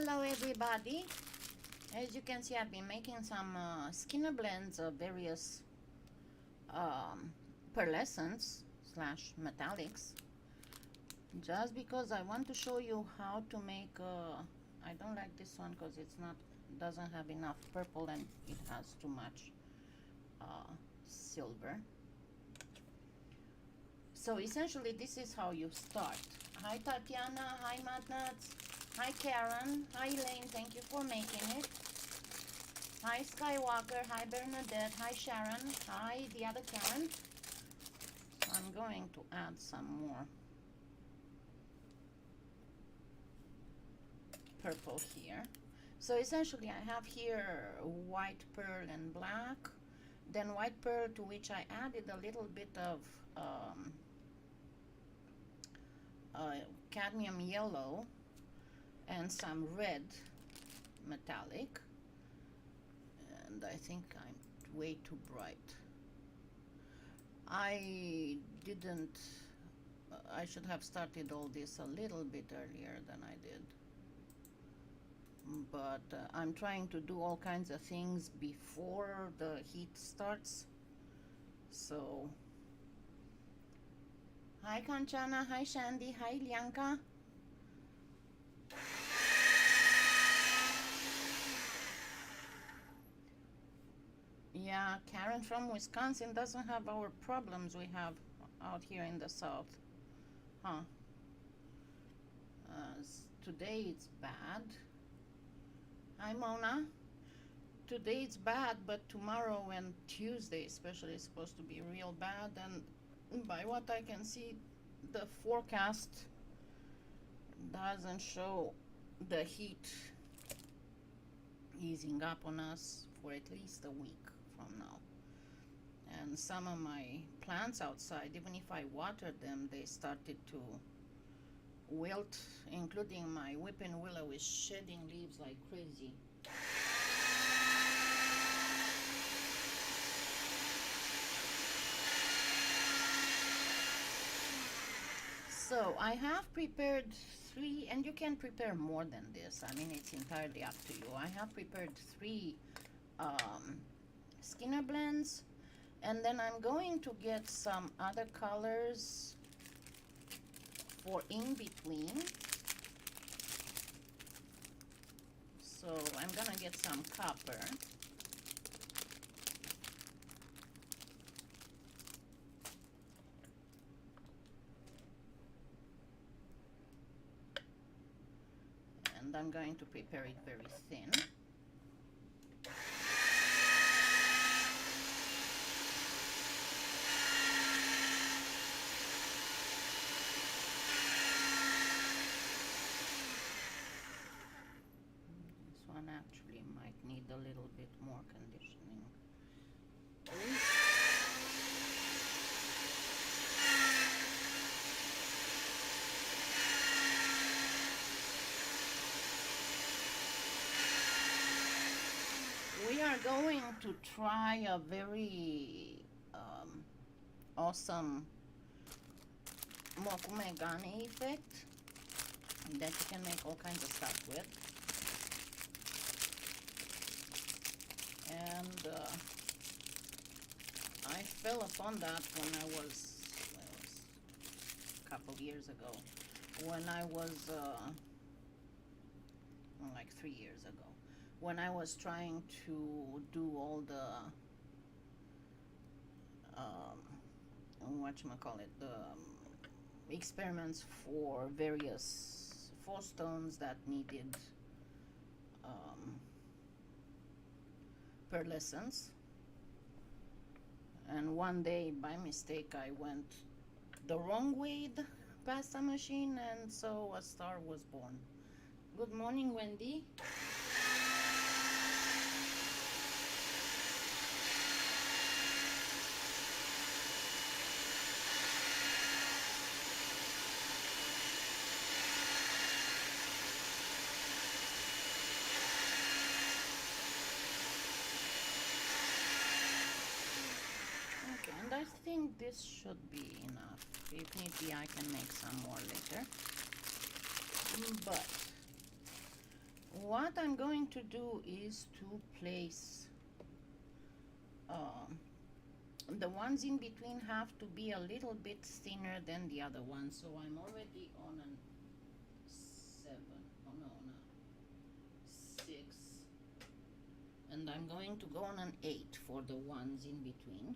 Hello everybody. As you can see, I've been making some skinner blends of various pearlescence slash metallics, just because I want to show you how to make I don't like this one because it's not, doesn't have enough purple and it has too much silver. So essentially this is how you start. Hi Tatiana, hi Madnuts, hi Karen, hi Elaine, thank you for making it. Hi Skywalker, hi Bernadette, hi Sharon, hi the other Karen. I'm going to add some more purple here. So essentially I have here white pearl and black, then white pearl, to which I added a little bit of cadmium yellow and some red metallic, and I think I'm way too bright. I didn't, I should have started all this a little bit earlier than I did, but I'm trying to do all kinds of things before the heat starts. So hi Kanchana, hi Shandy, hi Lianka. Yeah, Karen from Wisconsin doesn't have our problems we have out here in the south. Huh. Today it's bad. Hi Mona. Today it's bad, but tomorrow and Tuesday especially is supposed to be real bad, and by what I can see, the forecast doesn't show the heat easing up on us for at least a week from now. And some of my plants outside, even if I watered them, they started to wilt, including my whipping willow is shedding leaves like crazy. So I have prepared 3, and you can prepare more than this. I mean, it's entirely up to you. I have prepared 3 Skinner blends, and then I'm going to get some other colors for in between. So I'm gonna get some copper. And I'm going to prepare it very thin. This one actually might need a little bit more conditioning. We are going to try a very awesome mokume gane effect that you can make all kinds of stuff with. And I fell upon that when I was, well, it was a couple years ago, when I was like 3 years ago, when I was trying to do all the whatchamacallit, the experiments for various fall stones that needed pearlescence. And one day by mistake I went the wrong way past the machine, and so a star was born. Good morning, Wendy. I think this should be enough. If need be, I can make some more later. But what I'm going to do is to place the ones in between have to be a little bit thinner than the other ones. So I'm already on an 7, oh no, on a 6, and I'm going to go on an 8 for the ones in between.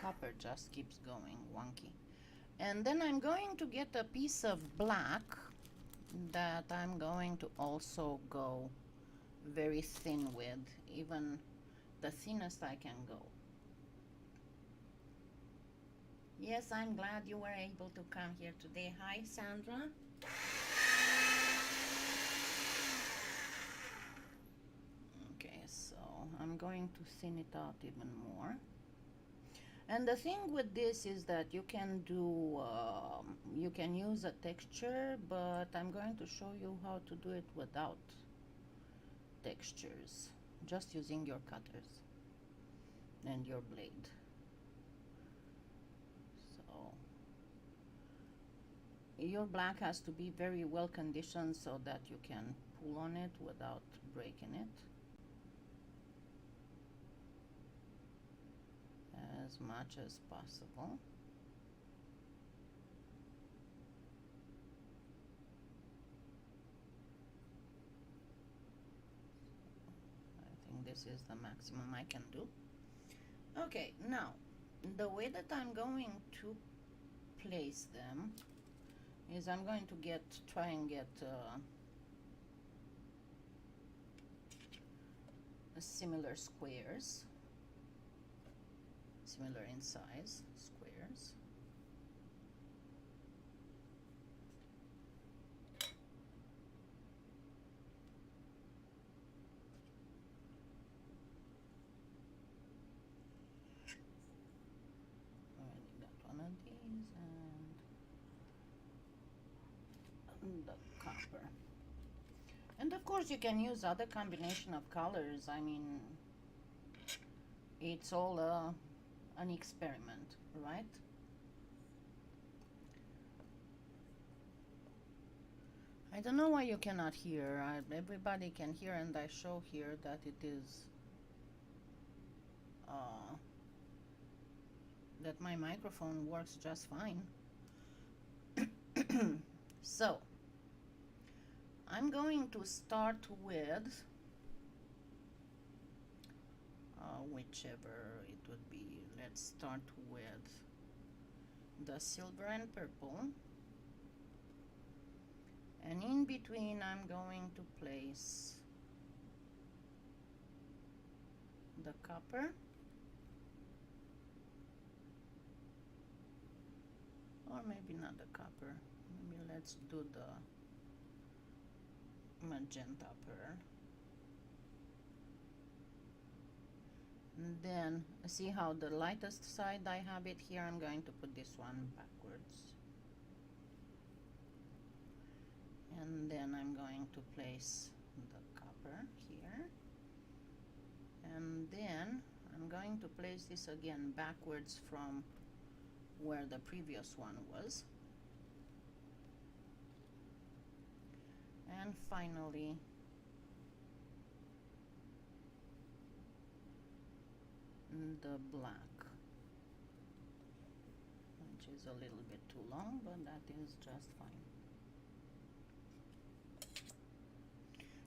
Copper just keeps going wonky. And then I'm going to get a piece of black that I'm going to also go very thin with, even the thinnest I can go. Yes, I'm glad you were able to come here today. Hi, Sandra. Okay, so I'm going to thin it out even more. And the thing with this is that you can do, you can use a texture, but I'm going to show you how to do it without textures, just using your cutters and your blade. So your black has to be very well conditioned so that you can pull on it without breaking it. As much as possible. I think this is the maximum I can do. Okay, now the way that I'm going to place them is I'm going to try and get similar squares. Similar in size, squares. Already got one of these and the copper. And of course you can use other combination of colors. I mean, it's all an experiment, right? I don't know why you cannot hear. Everybody can hear, and I show here that it is that my microphone works just fine. So I'm going to start with whichever it would be. Let's start with the silver and purple, and in between I'm going to place the copper, or maybe not the copper, maybe let's do the magenta pearl. And then see how the lightest side I have it here. I'm going to put this one backwards, and then I'm going to place the copper here, and then I'm going to place this again backwards from where the previous one was, and finally the black, which is a little bit too long, but that is just fine.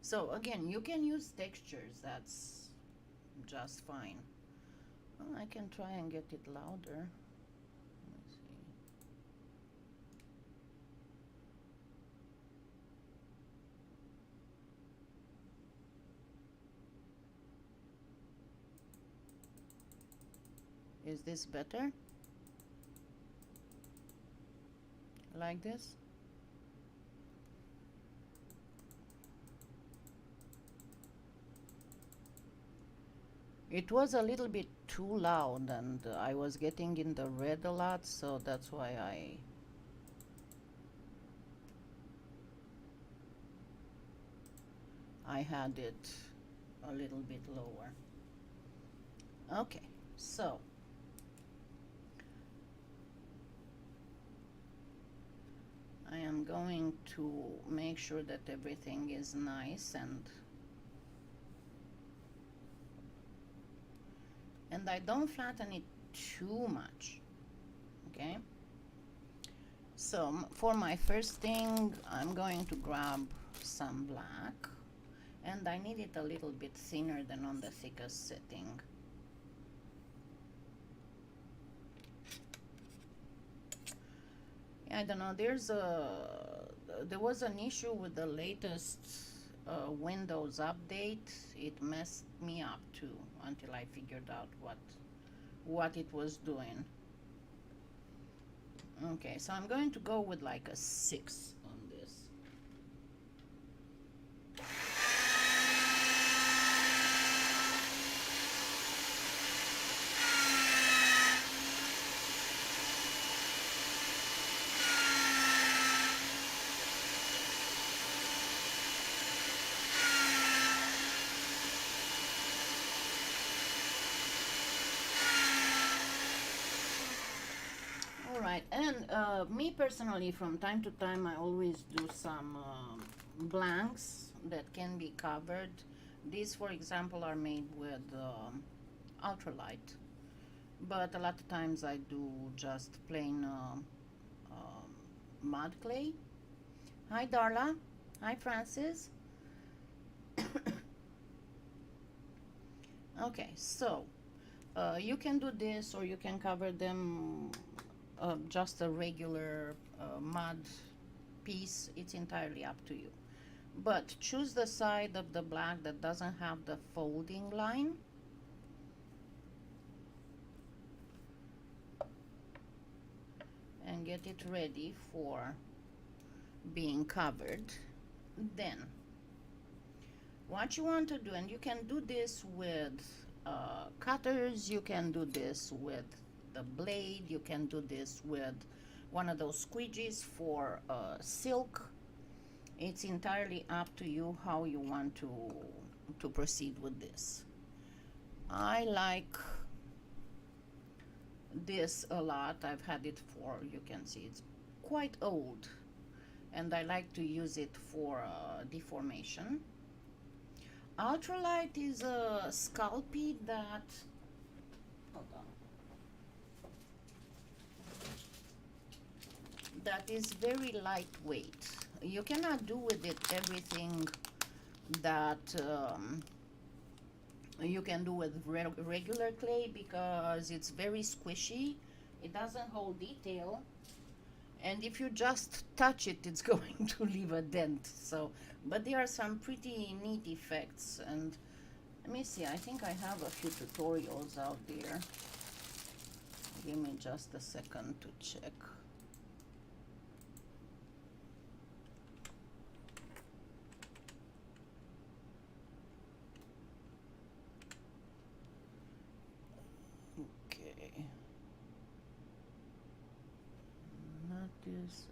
So again, you can use textures, that's just fine. Well, I can try and get it louder. Let's see. Is this better? Like this? It was a little bit too loud, and I was getting in the red a lot, so that's why I had it a little bit lower. Okay, so I am going to make sure that everything is nice, and I don't flatten it too much. Okay, so for my first thing, I'm going to grab some black, and I need it a little bit thinner than on the thickest setting. I don't know, there was an issue with the latest Windows update. It messed me up too until I figured out what it was doing. Okay, so I'm going to go with like a 6 on this. Alright, and me personally, from time to time, I always do some blanks that can be covered. These, for example, are made with ultralight, but a lot of times I do just plain mud clay. Hi, Darla. Hi, Francis. Okay, so you can do this, or you can cover them just a regular mud piece. It's entirely up to you, but choose the side of the black that doesn't have the folding line. And get it ready for being covered. Then what you want to do, and you can do this with cutters, you can do this with the blade, you can do this with one of those squeegees for silk. It's entirely up to you how you want to proceed with this. I like this a lot. I've had it for, you can see it's quite old, and I like to use it for deformation. Ultralight is a Sculpey that, hold on, that is very lightweight. You cannot do with it everything that you can do with regular clay, because it's very squishy. It doesn't hold detail, and if you just touch it, it's going to leave a dent. So, but there are some pretty neat effects, and let me see, I think I have a few tutorials out there. Give me just a second to check. Okay, not this.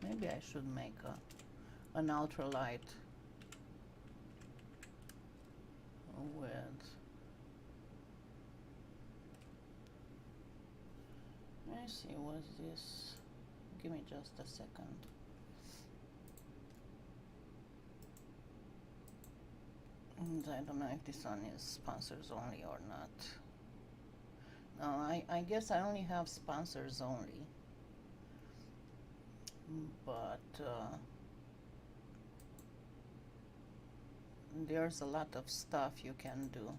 Maybe I should make an ultralight with, let me see, what's this? Give me just a second. And I don't know if this one is sponsors only or not. No, I guess I only have sponsors only. But there's a lot of stuff you can do.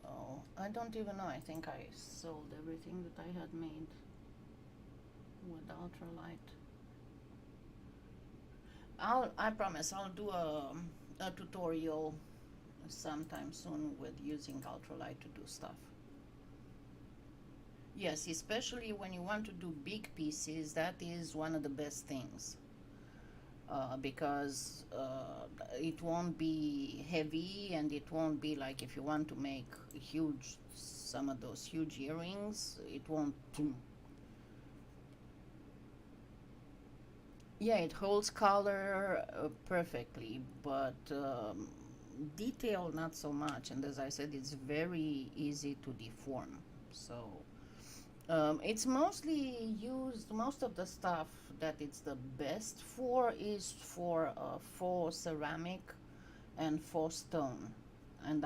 So I don't even know. I think I sold everything that I had made with ultralight. I promise I'll do a tutorial sometime soon with using ultralight to do stuff. Yes, especially when you want to do big pieces, that is one of the best things. Because it won't be heavy, and it won't be like if you want to make huge, some of those huge earrings, it won't. Yeah, it holds color perfectly, but detail not so much. And as I said, it's very easy to deform. So it's mostly used, most of the stuff that it's the best for is for faux ceramic and faux stone. And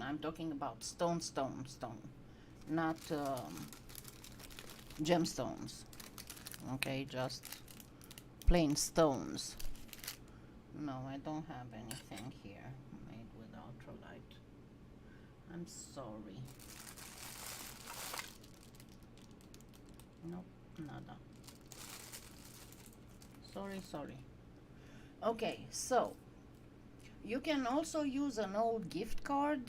I'm talking about stone, not gemstones. Okay, just plain stones. No, I don't have anything here made with ultralight. I'm sorry. Nope, nada. Sorry. Okay, so you can also use an old gift card,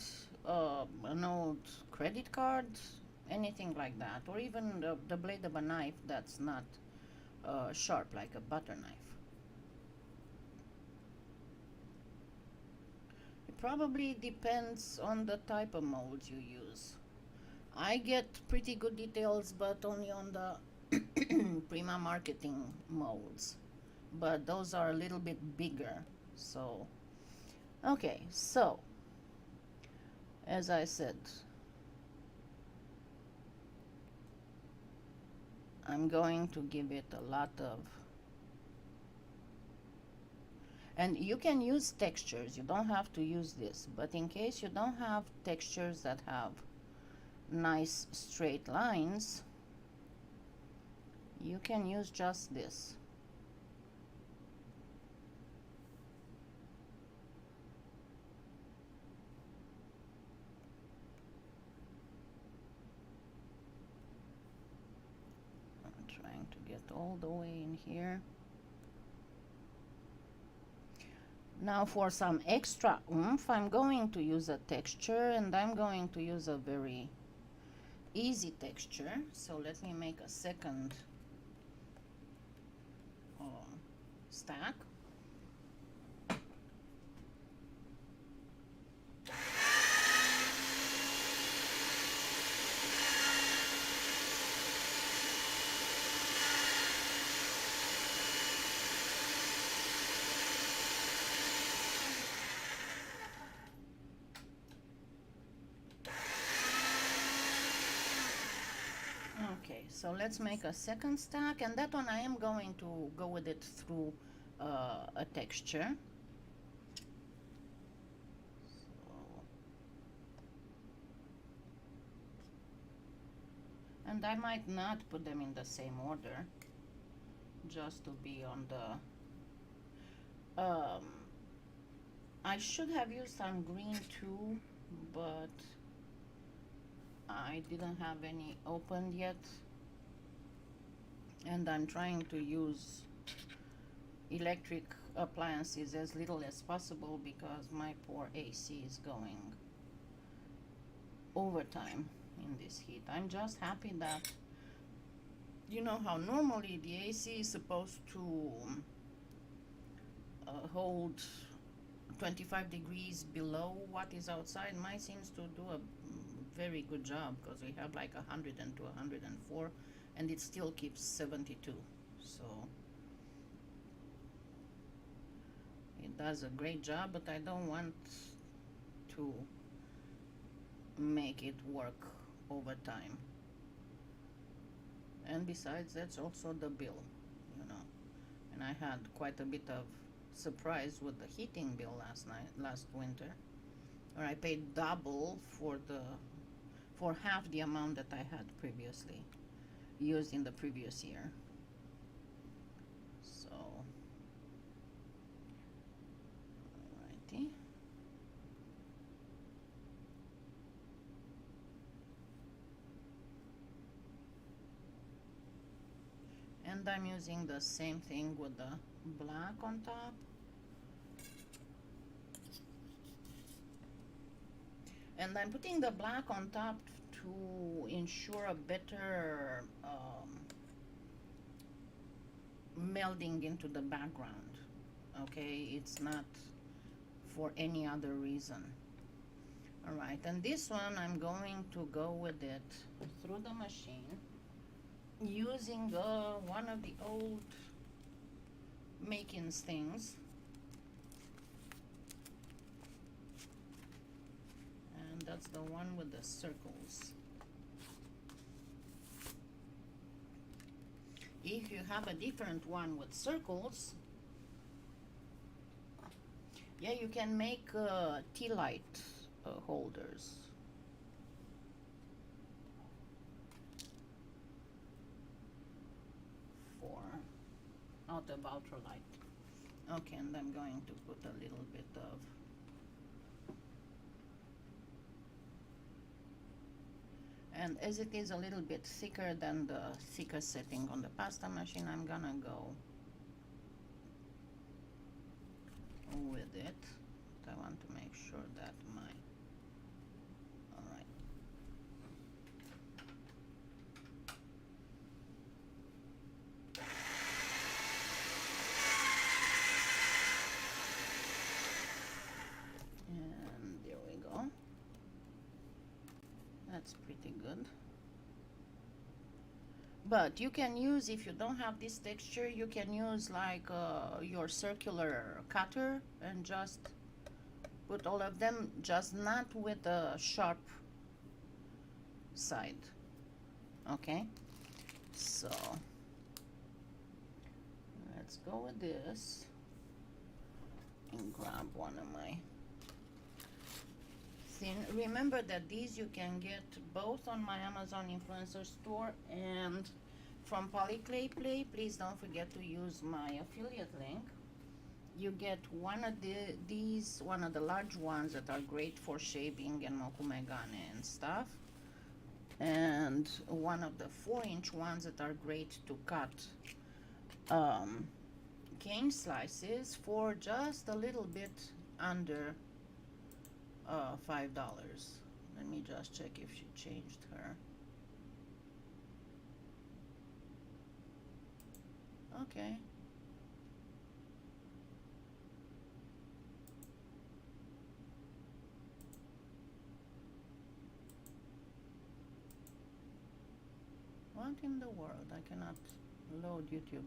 an old credit card, anything like that, or even the blade of a knife that's not sharp like a butter knife. It probably depends on the type of molds you use. I get pretty good details, but only on the Prima marketing molds. But those are a little bit bigger. So, okay, so as I said, I'm going to give it a lot of, and you can use textures, you don't have to use this, but in case you don't have textures that have nice straight lines, you can use just this. I'm trying to get all the way in here. Now for some extra oomph, I'm going to use a texture, and I'm going to use a very easy texture. So let me make a second stack. Okay, so let's make a second stack, and that one I am going to go with it through a texture. So, and I might not put them in the same order, just to be on the I should have used some green too, but I didn't have any opened yet, and I'm trying to use electric appliances as little as possible because my poor AC is going overtime in this heat. I'm just happy that, you know how normally the AC is supposed to hold 25 degrees below what is outside. Mine seems to do a very good job because we have like 102, 104, and it still keeps 72. So it does a great job, but I don't want to make it work overtime. And besides, that's also the bill, you know. And I had quite a bit of surprise with the heating bill last winter, where I paid double for half the amount that I had previously used in the previous year. So, alrighty. And I'm using the same thing with the black on top. And I'm putting the black on top to ensure a better melding into the background. Okay, it's not for any other reason. All right, and this one I'm going to go with it through the machine using one of the old makings things, and that's the one with the circles. If you have a different one with circles, yeah, you can make tea light holders. For out of ultralight. Okay, and I'm going to put a little bit of and as it is a little bit thicker than the thicker setting on the pasta machine, I'm gonna go with it. But I want to make sure that my alright. And there we go. That's pretty good. But you can use, if you don't have this texture, you can use like your circular cutter and just put all of them, just not with the sharp side. Okay, so let's go with this and grab one of my thin. Remember that these you can get both on my Amazon influencer store and from PolyClay Play. Please don't forget to use my affiliate link. You get one of these, one of the large ones that are great for shaping and mokume gane and stuff, and one of the 4-inch ones that are great to cut cane slices for just a little bit under $5. Let me just check if she changed her. Okay. What in the world? I cannot load YouTube.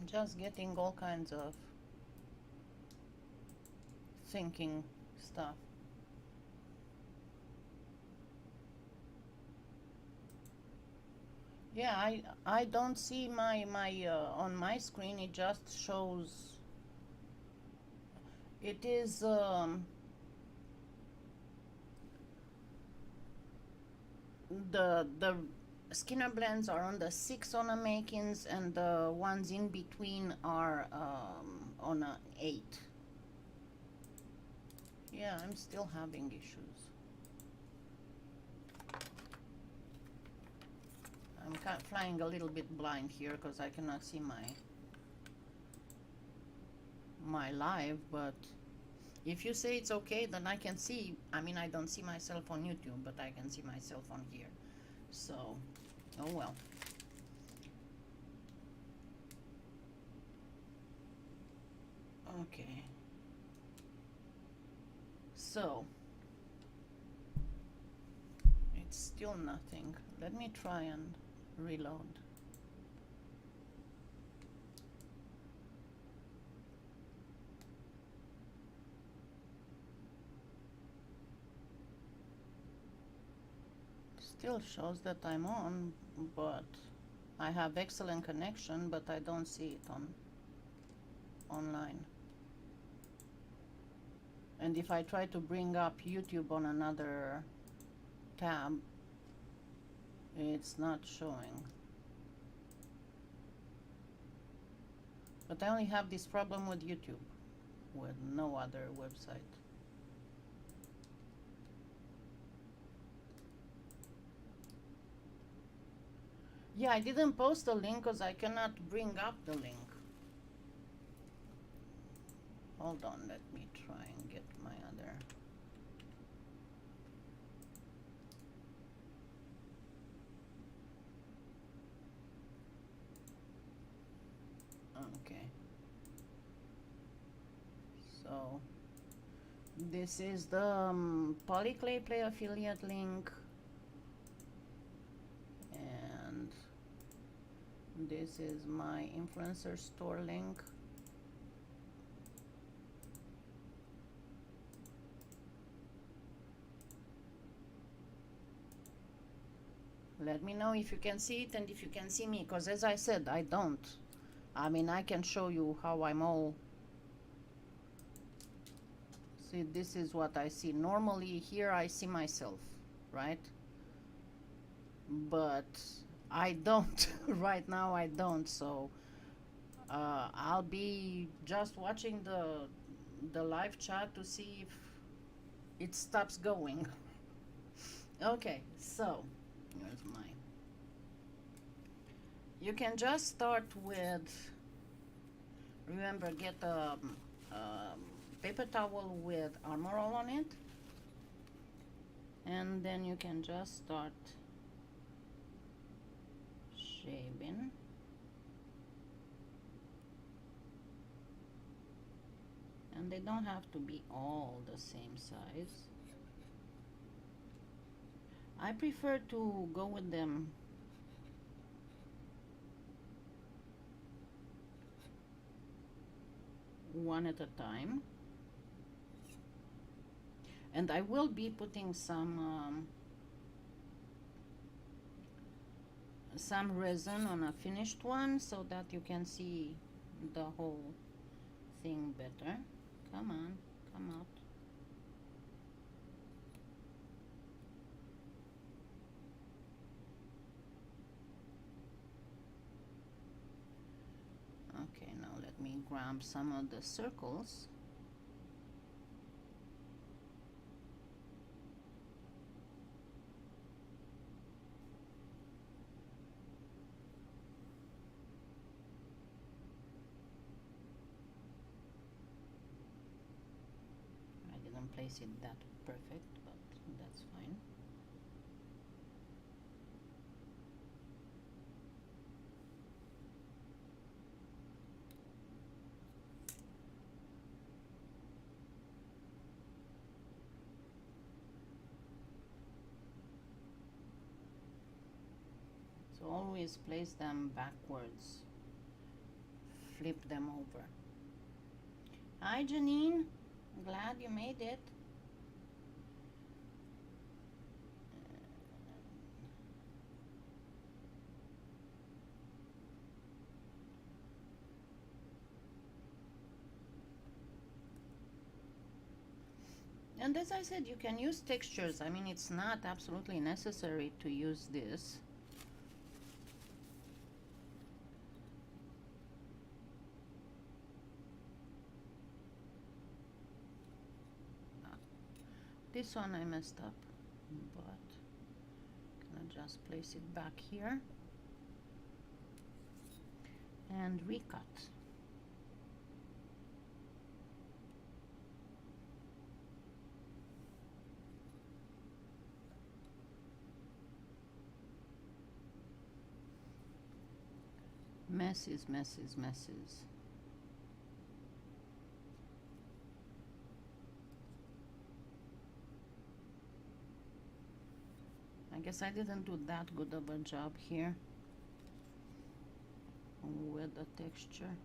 Just getting all kinds of thinking stuff. Yeah, I don't see my on my screen. It just shows. It is the Skinner blends are on the 6 on a makings, and the ones in between are on a 8. Yeah, I'm still having issues. I'm flying a little bit blind here because I cannot see my my live, but if you say it's okay, then I can see. I mean, I don't see myself on YouTube, but I can see myself on here. So, oh well. Okay. So, it's still nothing. Let me try and reload. Still shows that I'm on, but I have excellent connection, but I don't see it on online. And if I try to bring up YouTube on another tab, it's not showing. But I only have this problem with YouTube, with no other website. Yeah, I didn't post the link because I cannot bring up the link. Hold on, let me try and get my other. Okay. So, this is the PolyClay Play affiliate link. And this is my influencer store link. Let me know if you can see it and if you can see me, because as I said, I don't. I mean, I can show you how I'm all. See, this is what I see. Normally here I see myself, right? But I don't. Right now I don't, so I'll be just watching the live chat to see if it stops going. Okay, so here's my. You can just start with, remember, get a paper towel with Armor All on it, and then you can just start shaving. And they don't have to be all the same size. I prefer to go with them one at a time. And I will be putting some resin on a finished one so that you can see the whole thing better. Come on, come out. Okay, now let me grab some of the circles. Place it that perfect, but that's fine. So always place them backwards, flip them over. Hi Janine, glad you made it. And as I said, you can use textures. I mean, it's not absolutely necessary to use this. This one I messed up, but I'm gonna just place it back here and recut. messes, messes, messes. I guess I didn't do that good of a job here with the texture.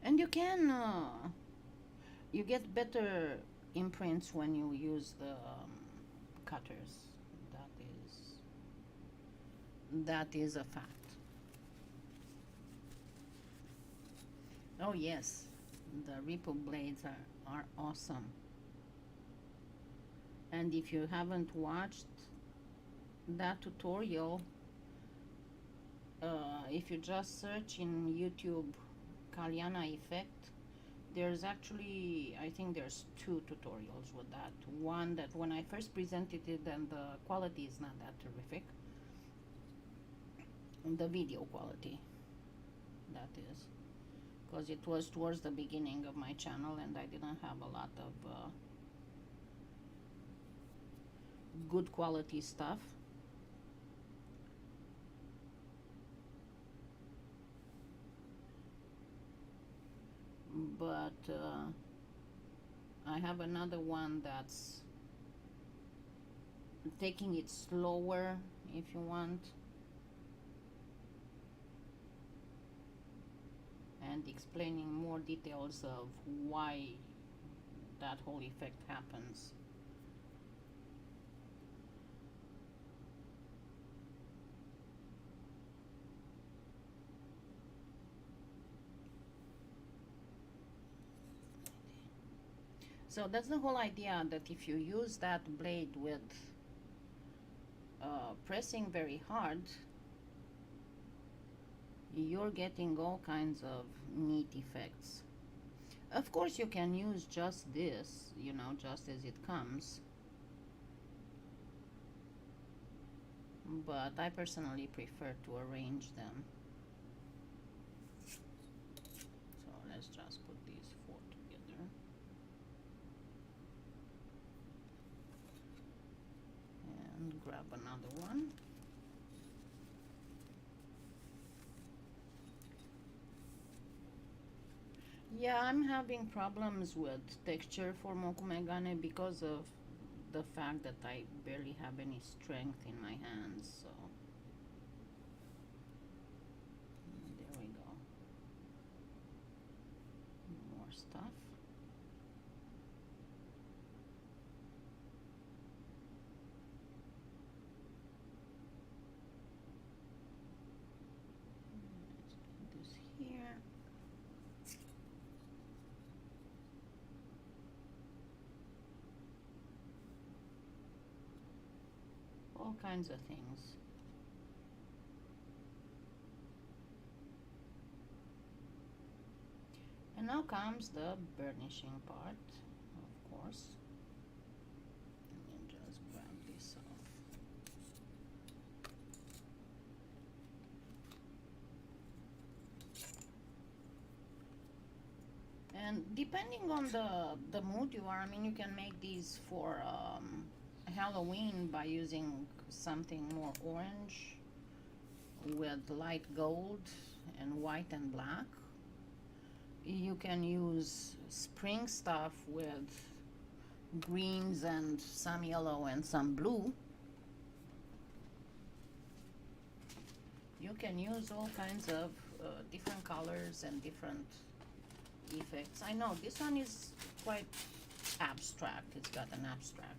And you can you get better imprints when you use the cutters. That is a fact. Oh yes, the Ripple blades are awesome. And if you haven't watched that tutorial, if you just search in YouTube Kalyana effect, there's actually, I think there's 2 tutorials with that. One that when I first presented it, and the quality is not that terrific. The video quality, that is, because it was towards the beginning of my channel and I didn't have a lot of good quality stuff. But I have another one that's taking it slower, if you want, and explaining more details of why that whole effect happens. So that's the whole idea, that if you use that blade with pressing very hard, you're getting all kinds of neat effects. Of course you can use just this, you know, just as it comes, but I personally prefer to arrange them. So let's just put these 4 together. And grab another one. Yeah, I'm having problems with texture for mokume gane because of the fact that I barely have any strength in my hands, so there we go. More stuff. Let's get this here. All kinds of things. And now comes the burnishing part, of course. And then just grab this off. And depending on the mood you are, I mean, you can make these for Halloween by using something more orange with light gold and white and black. You can use spring stuff with greens and some yellow and some blue. You can use all kinds of different colors and different effects. I know this one is quite abstract. It's got an abstract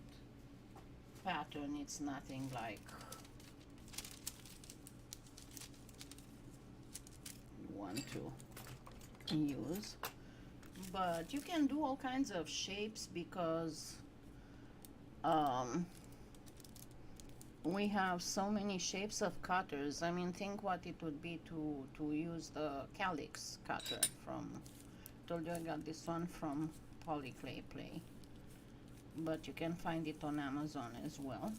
pattern. It's nothing like one to use, but you can do all kinds of shapes because we have so many shapes of cutters. I mean, think what it would be to use the calyx cutter from, told you I got this one from PolyClay, but you can find it on Amazon as well.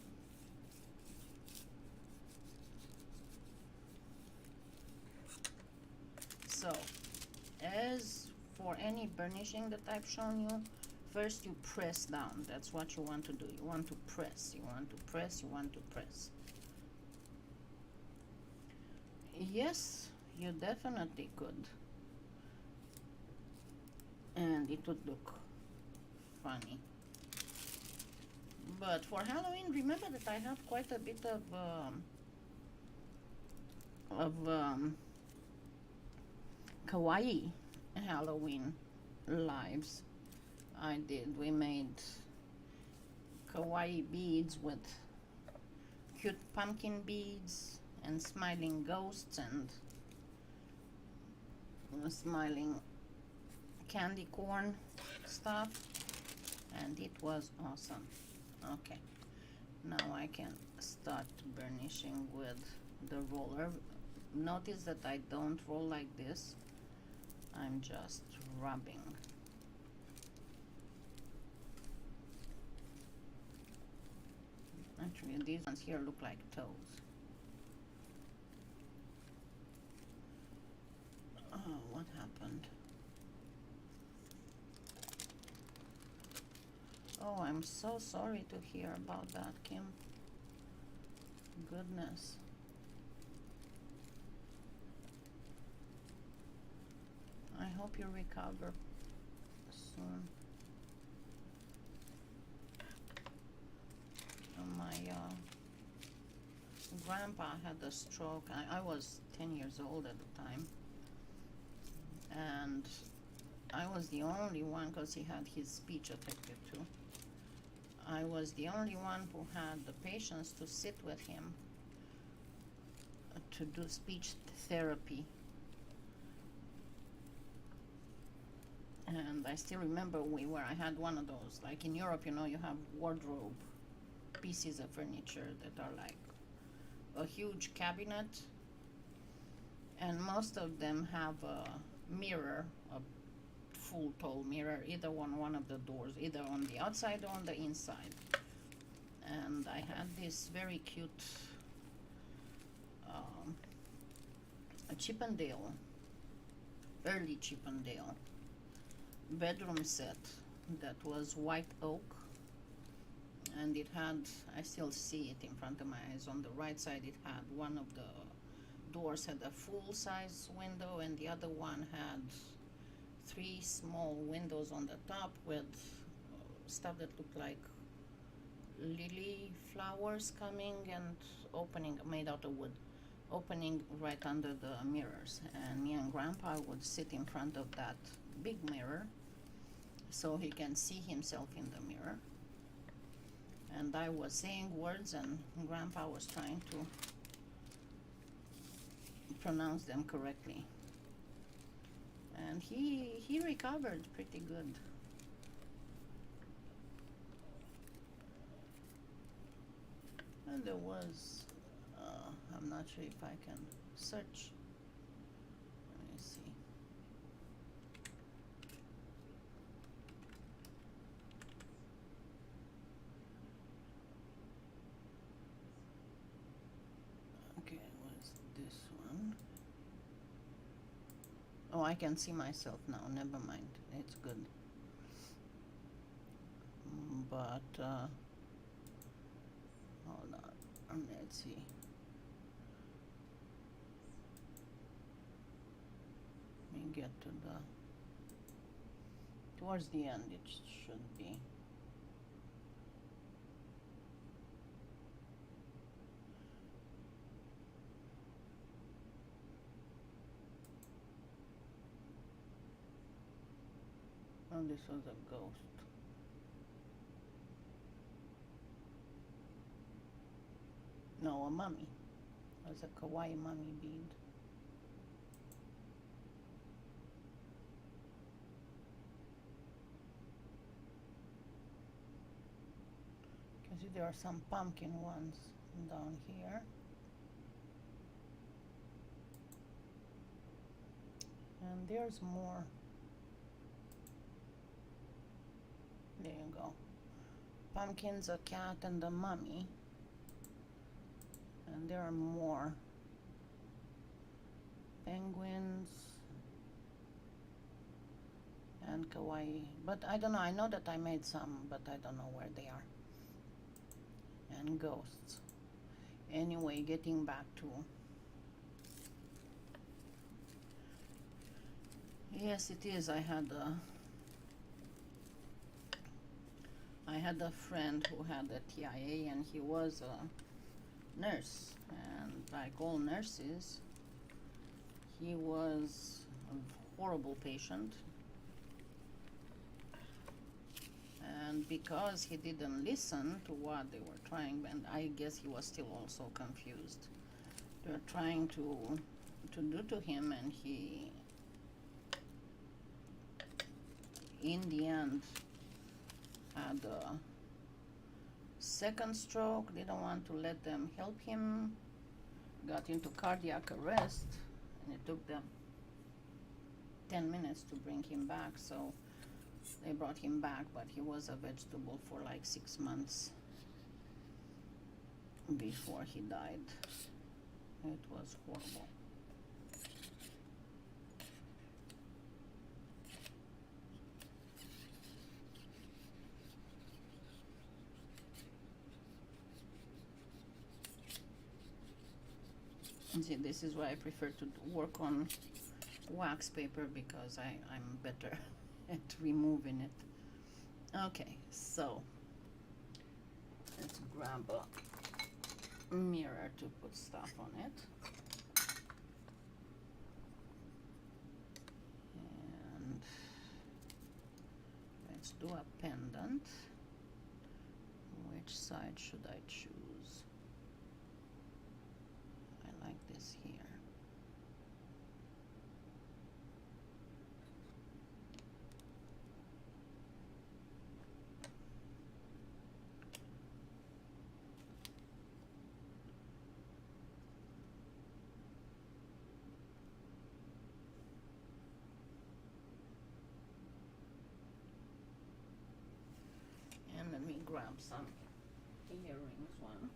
So, as for any burnishing that I've shown you, First you press down. That's what you want to do. You want to press. You want to press. You want to press. Yes, you definitely could. And it would look funny. But for Halloween, remember that I have quite a bit of kawaii Halloween lives. I did. We made kawaii beads with cute pumpkin beads and smiling ghosts and smiling candy corn stuff, and it was awesome. Okay, now I can start burnishing with the roller. Notice that I don't roll like this. I'm just rubbing. Actually, these ones here look like toes. Oh, what happened? Oh, I'm so sorry to hear about that, Kim. Goodness. I hope you recover soon. My grandpa had a stroke. I was 10 years old at the time. And I was the only one, because he had his speech affected too. I was the only one who had the patience to sit with him to do speech therapy. And I still remember I had one of those, like in Europe, you know, you have wardrobe pieces of furniture that are like a huge cabinet, and most of them have a mirror, a full tall mirror, either on one of the doors, either on the outside or on the inside. And I had this very cute a Chippendale, early Chippendale bedroom set that was white oak, and it had, I still see it in front of my eyes, on the right side it had one of the doors had a full-size window, and the other one had 3 small windows on the top with stuff that looked like lily flowers coming and opening, made out of wood, opening right under the mirrors. And me and Grandpa would sit in front of that big mirror so he can see himself in the mirror. And I was saying words and Grandpa was trying to pronounce them correctly. And he recovered pretty good. And there was, I'm not sure if I can search. Let me see. Okay, what's this one? Oh, I can see myself now, never mind, it's good. But, hold on, let's see. Let me get to towards the end it should be. Oh, this was a ghost. No, a mummy. It was a kawaii mummy bead. You can see there are some pumpkin ones down here. And there's more. There you go. Pumpkins, a cat, and a mummy. And there are more. Penguins. and kawaii, but I don't know. I know that I made some, but I don't know where they are. And ghosts. Anyway, getting back to, yes, it is. I had a friend who had a TIA, and he was a nurse, and like all nurses, he was a horrible patient. And because he didn't listen to what they were trying, and I guess he was still also confused, they were trying to do to him, and he, in the end, had a second stroke, didn't want to let them help him, got into cardiac arrest, and it took them 10 minutes to bring him back. So they brought him back, but he was a vegetable for like 6 months before he died. It was horrible. See, this is why I prefer to work on wax paper, because I'm better at removing it. Okay, so let's grab a mirror to put stuff on it. And let's do a pendant. Which side should I choose? I like this here. And let me grab some earrings one.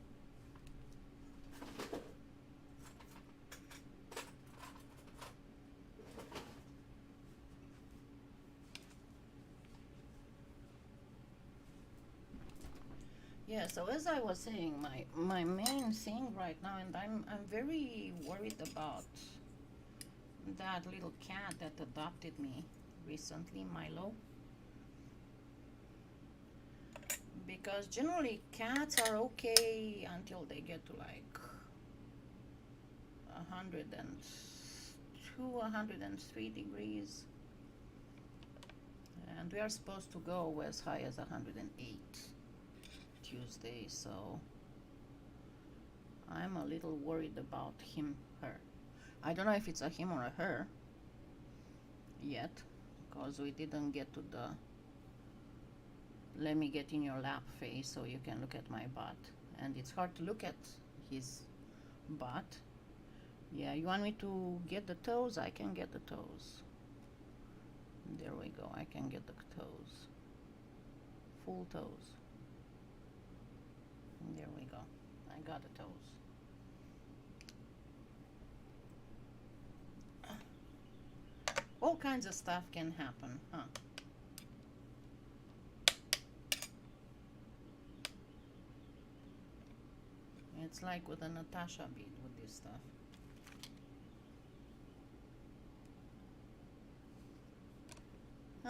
Yeah, so as I was saying, my main thing right now, and I'm very worried about that little cat that adopted me recently, Milo. Because generally cats are okay until they get to like 102, 103 degrees. And we are supposed to go as high as 108 Tuesday, so I'm a little worried about him, her. I don't know if it's a him or a her yet, because we didn't get to the let me get in your lap face so you can look at my butt, and it's hard to look at his butt. Yeah, you want me to get the toes? I can get the toes. There we go, I can get the toes, full toes. There we go, I got the toes. All kinds of stuff can happen, huh? It's like with a Natasha bead with this stuff.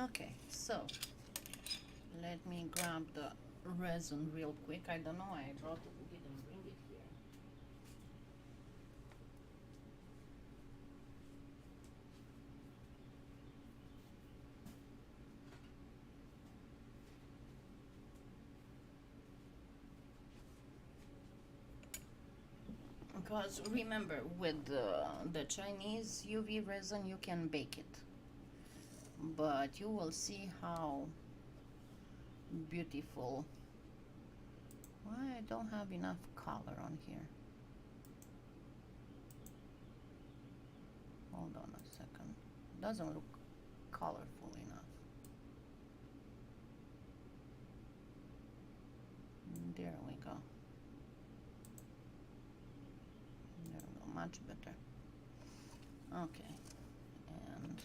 Okay, so let me grab the resin real quick. I don't know why I brought it, didn't bring it here. Because remember, with the Chinese UV resin, you can bake it, but you will see how beautiful. Why I don't have enough color on here? Hold on a second. Doesn't look colorful enough. There we go. There we go, much better. Okay, and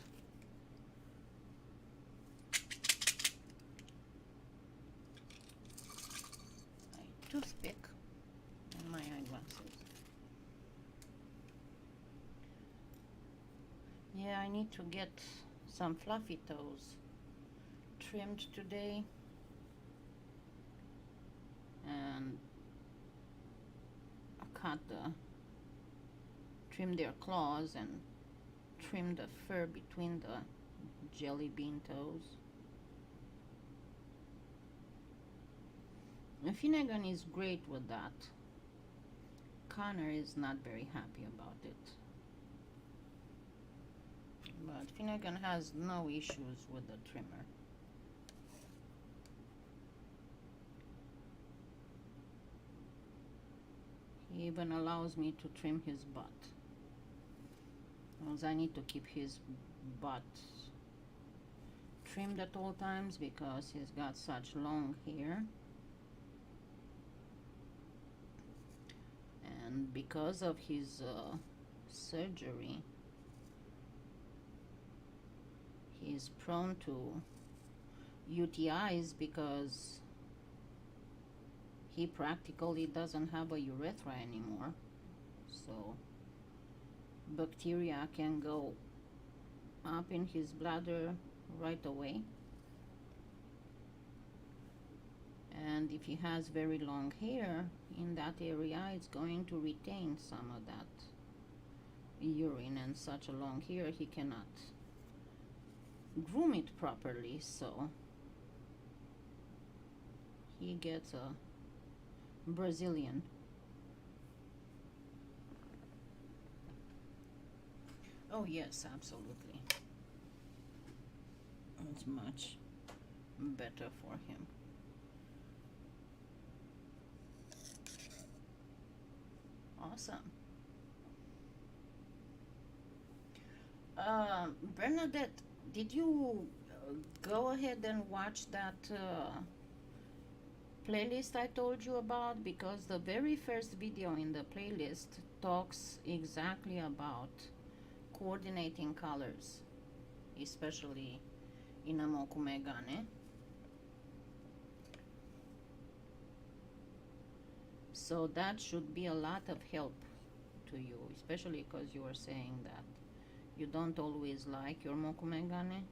toothpick and my eyeglasses. Yeah, I need to get some fluffy toes trimmed today, and trim their claws and trim the fur between the jelly bean toes. And Finnegan is great with that. Connor is not very happy about it. But Finnegan has no issues with the trimmer. He even allows me to trim his butt. Because I need to keep his butt trimmed at all times because he's got such long hair. And because of his surgery, he's prone to UTIs because he practically doesn't have a urethra anymore. So bacteria can go up in his bladder right away. And if he has very long hair in that area, it's going to retain some of that urine, and such a long hair he cannot groom it properly, so he gets a Brazilian. Oh yes, absolutely. It's much better for him. Awesome. Bernadette, did you go ahead and watch that playlist I told you about? Because the very first video in the playlist talks exactly about coordinating colors, especially in a mokume gane. So that should be a lot of help to you, especially because you were saying that you don't always like your mokume gane.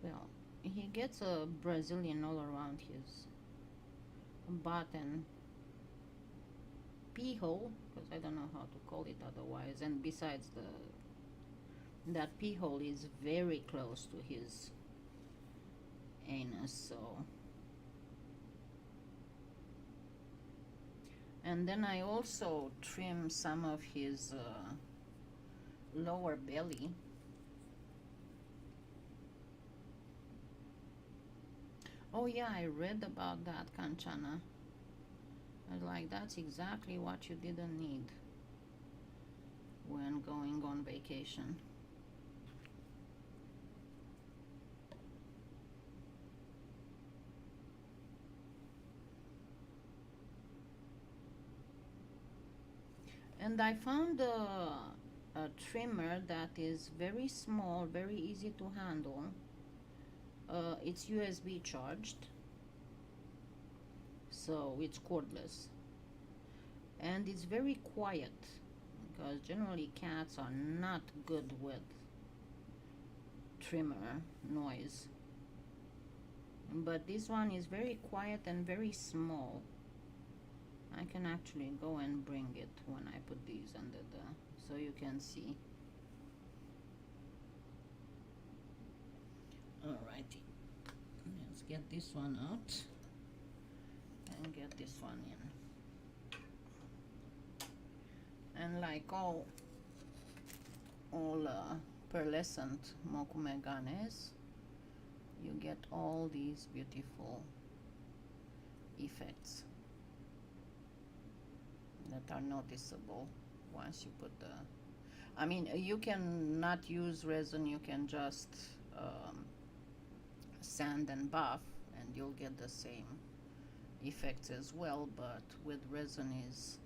Well, he gets a Brazilian all around his butt and pee hole, because I don't know how to call it otherwise, and besides, that pee hole is very close to his anus, so. And then I also trim some of his lower belly. Oh yeah, I read about that, Kanchana. I was like, that's exactly what you didn't need when going on vacation. And I found a trimmer that is very small, very easy to handle. It's USB charged, so it's cordless, and it's very quiet, because generally cats are not good with trimmer noise, but this one is very quiet and very small. I can actually go and bring it when I put these under so you can see. Alrighty, let's get this one out and get this one in. And like all pearlescent mokume ganes, you get all these beautiful effects that are noticeable once you put the, I mean, you can not use resin, you can just sand and buff and you'll get the same effects as well, but with resin is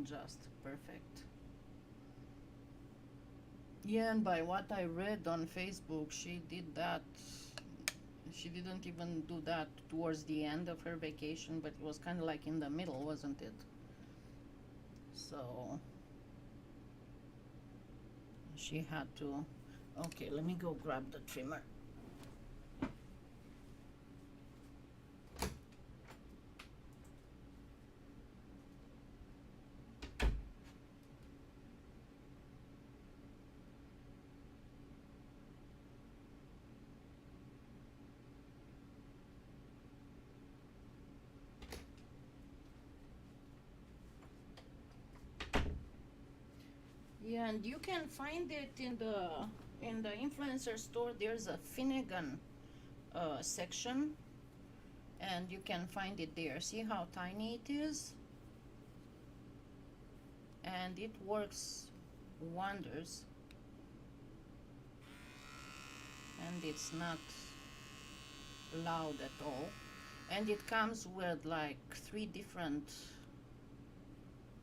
just perfect. Yeah, and by what I read on Facebook, she did that. She didn't even do that towards the end of her vacation, but it was kind of like in the middle, wasn't it? So she had to. Okay, let me go grab the trimmer. Yeah, and you can find it in the influencer store. There's a Finnegan section, and you can find it there. See how tiny it is? And it works wonders. And it's not loud at all. And it comes with like 3 different,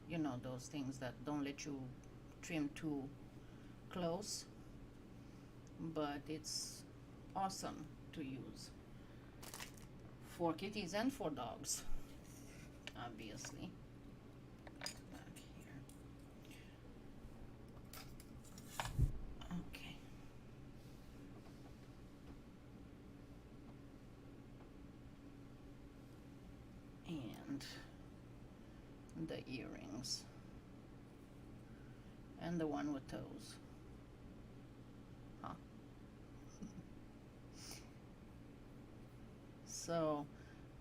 you know, those things that don't let you trim too close, but it's awesome to use for kitties and for dogs, obviously. Back here. Okay. And the earrings. And the one with toes. Huh. So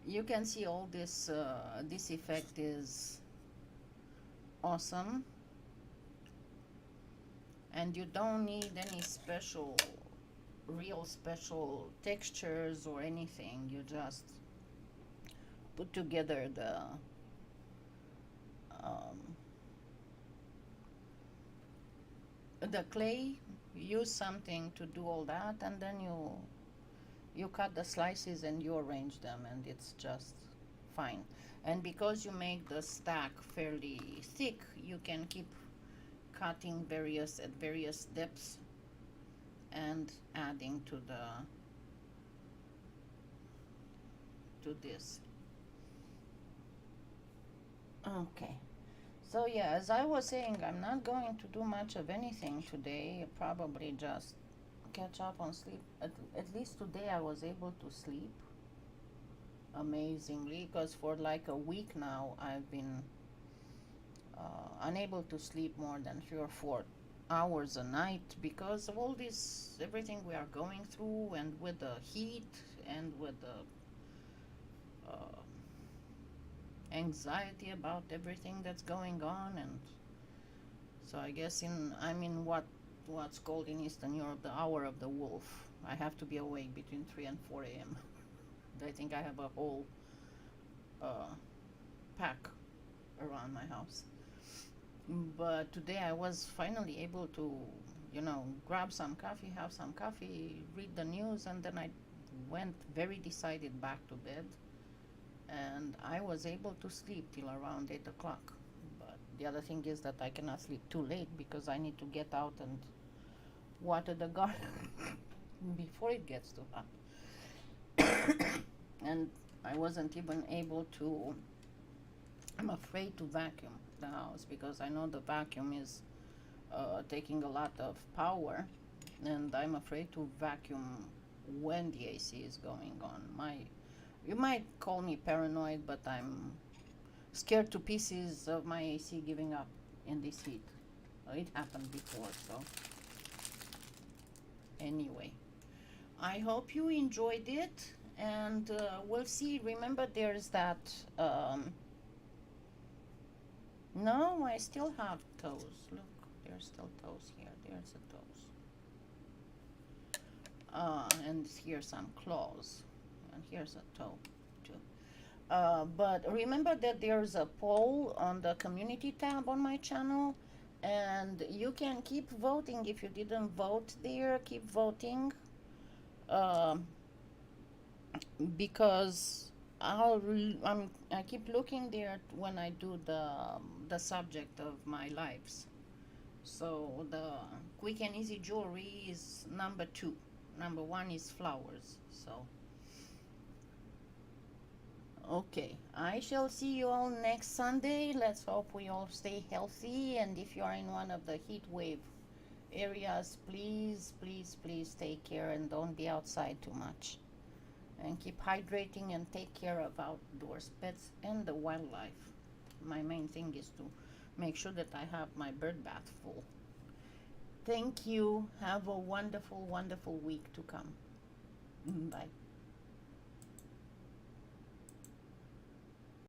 you can see all this, this effect is awesome. And you don't need any special, real special textures or anything. You just put together the clay, use something to do all that, and then you cut the slices and you arrange them, and it's just fine. And because you make the stack fairly thick, you can keep cutting at various depths and adding to this. Okay. So yeah, as I was saying, I'm not going to do much of anything today. Probably just catch up on sleep. At least today I was able to sleep amazingly, because for like a week now I've been unable to sleep more than 3 or 4 hours a night because of all this, everything we are going through, and with the heat and with the anxiety about everything that's going on. And so I guess I'm in what's called in Eastern Europe the hour of the wolf. I have to be awake between 3 and 4 a.m. I think I have a whole pack around my house. But today I was finally able to, you know, grab some coffee, have some coffee, read the news, and then I went very decided back to bed. And I was able to sleep till around 8 o'clock. But the other thing is that I cannot sleep too late because I need to get out and water the garden before it gets too hot. And I wasn't even able to, I'm afraid to vacuum the house because I know the vacuum is taking a lot of power, and I'm afraid to vacuum when the AC is going on. You might call me paranoid, but I'm scared to pieces of my AC giving up in this heat. It happened before, so anyway, I hope you enjoyed it, and we'll see. Remember, there's that no, I still have toes. Look, there's still toes here. There's the toes. And here's some claws. And here's a toe, too. But remember that there's a poll on the community tab on my channel. And you can keep voting. If you didn't vote there, keep voting. Because I keep looking there when I do the subject of my lives. So the quick and easy jewelry is number 2. Number 1 is flowers. So okay, I shall see you all next Sunday. Let's hope we all stay healthy, and if you are in one of the heat wave areas, please, please, please take care and don't be outside too much. And keep hydrating and take care of outdoors pets and the wildlife. My main thing is to make sure that I have my bird bath full. Thank you. Have a wonderful, wonderful week to come. Bye.